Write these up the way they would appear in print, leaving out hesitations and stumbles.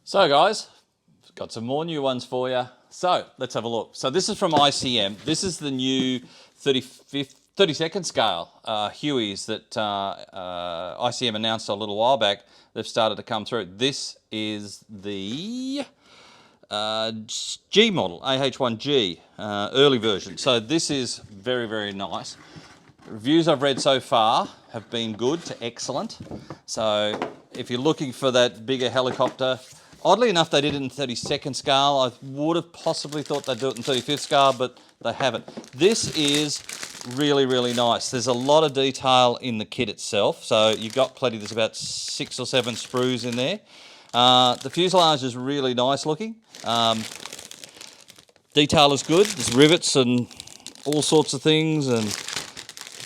So guys, got some more new ones for you. So let's have a look. So this is from ICM. This is the new 30-second scale Hueys that ICM announced a little while back. They've started to come through. This is the G model, AH1G, early version. So this is very, very nice. The reviews I've read so far have been good to excellent. So if you're looking for that bigger helicopter, oddly enough, they did it in 32nd scale. I would have possibly thought they'd do it in 35th scale, but they haven't. This is really, really nice. There's a lot of detail in the kit itself. So you've got plenty. There's about 6 or 7 sprues in there. The fuselage is really nice looking. Detail is good. There's rivets and all sorts of things, and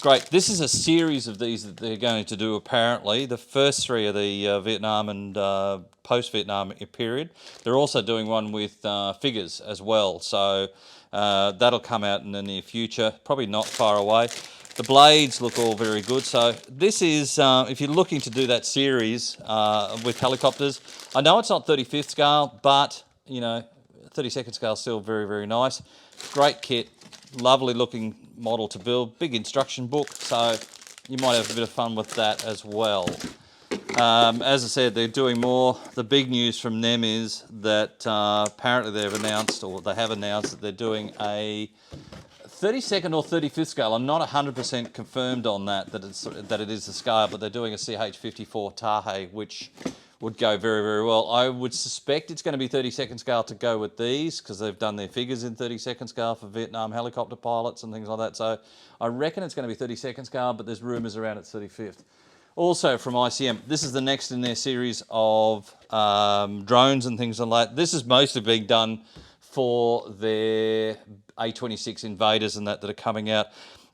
great. This is a series of these that they're going to do apparently. The first 3 are the Vietnam and post-Vietnam period. They're also doing one with figures as well. So that'll come out in the near future, probably not far away. The blades look all very good. So this is, if you're looking to do that series with helicopters, I know it's not 35th scale, but you know, 32nd scale is still very, very nice. Great kit. Lovely looking model to build, big instruction book, so you might have a bit of fun with that as well. As I said, they're doing more. The big news from them is that apparently they've announced, or they have announced, that they're doing a 32nd or 35th scale. I'm not 100% confirmed on that it is the scale, but they're doing a CH-54 Tahe, which would go very, very well. I would suspect it's going to be 32nd scale to go with these, because they've done their figures in 32nd scale for Vietnam helicopter pilots and things like that. So I reckon it's going to be 32nd scale, but there's rumours around it's 35th. Also from ICM, this is the next in their series of drones and things like that. This is mostly being done for their A26 invaders and that are coming out.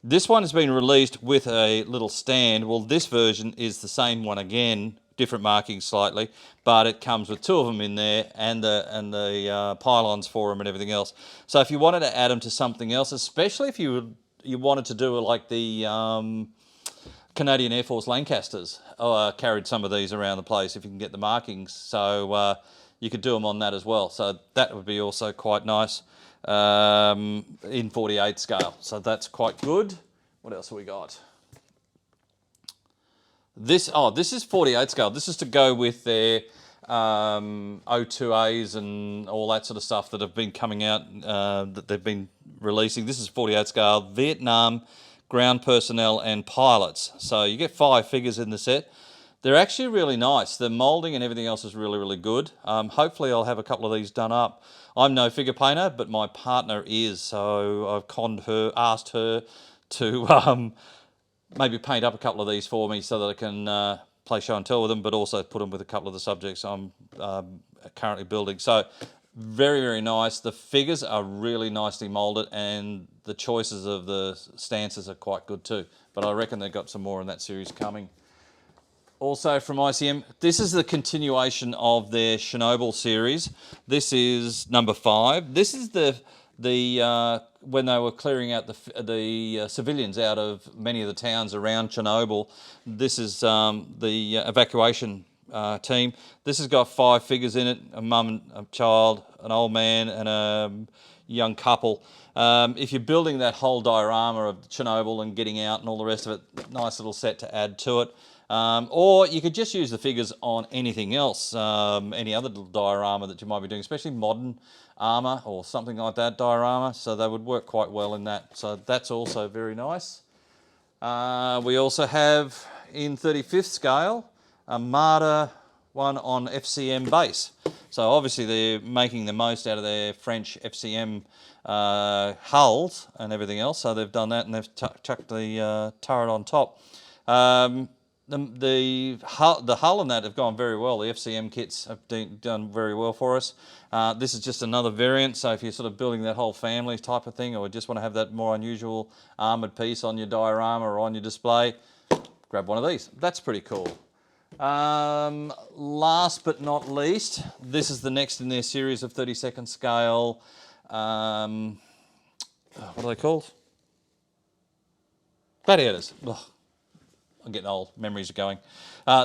This one has been released with a little stand. Well, this version is the same one again, different markings slightly, but it comes with 2 of them in there, and the pylons for them and everything else. So if you wanted to add them to something else, especially if you wanted to do it like the Canadian Air Force Lancasters, carried some of these around the place if you can get the markings. So you could do them on that as well. So that would be also quite nice in 48 scale. So that's quite good. What else have we got? This is 48 scale. This is to go with their O2As and all that sort of stuff that have been coming out, that they've been releasing. This is 48 scale, Vietnam ground personnel and pilots. So you get 5 figures in the set. They're actually really nice. The moulding and everything else is really, really good. Hopefully I'll have a couple of these done up. I'm no figure painter, but my partner is, so I've asked her to maybe paint up a couple of these for me so that I can play show and tell with them, but also put them with a couple of the subjects I'm currently building. So very, very nice. The figures are really nicely moulded, and the choices of the stances are quite good too. But I reckon they've got some more in that series coming. Also from ICM, this is the continuation of their Chernobyl series. This is number 5. This is when they were clearing out the civilians out of many of the towns around Chernobyl. This is the evacuation team. This has got 5 figures in it: a mum and a child, an old man, and a young couple. If you're building that whole diorama of Chernobyl and getting out and all the rest of it, nice little set to add to it. Or you could just use the figures on anything else, any other little diorama that you might be doing, especially modern armour or something like that diorama. So they would work quite well in that. So that's also very nice. We also have in 35th scale a Marder one on FCM base. So obviously they're making the most out of their French FCM hulls and everything else. So they've done that, and they've chucked the turret on top. The hull and that have gone very well. The FCM kits have done very well for us. This is just another variant, so if you're sort of building that whole family type of thing, or just want to have that more unusual armoured piece on your diorama or on your display, grab one of these. That's pretty cool. Last but not least, this is the next in their series of 32nd scale. What are they called? Gladiators. Ugh. I'm getting old. Memories are going.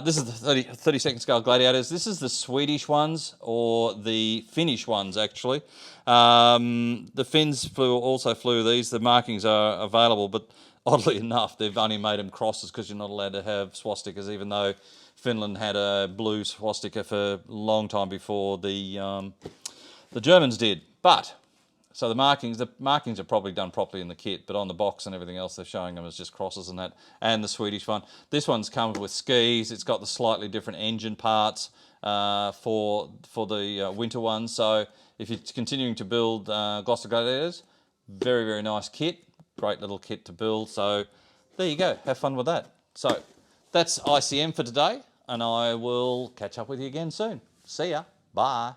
This is the 32nd scale Gladiators. This is the Swedish ones, or the Finnish ones, actually. The Finns also flew these. The markings are available, but oddly enough, they've only made them crosses because you're not allowed to have swastikas, even though Finland had a blue swastika for a long time before the Germans did. But so the markings are probably done properly in the kit, but on the box and everything else, they're showing them as just crosses and that. And the Swedish one, this one's comes with skis. It's got the slightly different engine parts for the winter one. So if you're continuing to build Gloucester Gladiators, very, very nice kit. Great little kit to build. So there you go. Have fun with that. So that's ICM for today, and I will catch up with you again soon. See ya. Bye.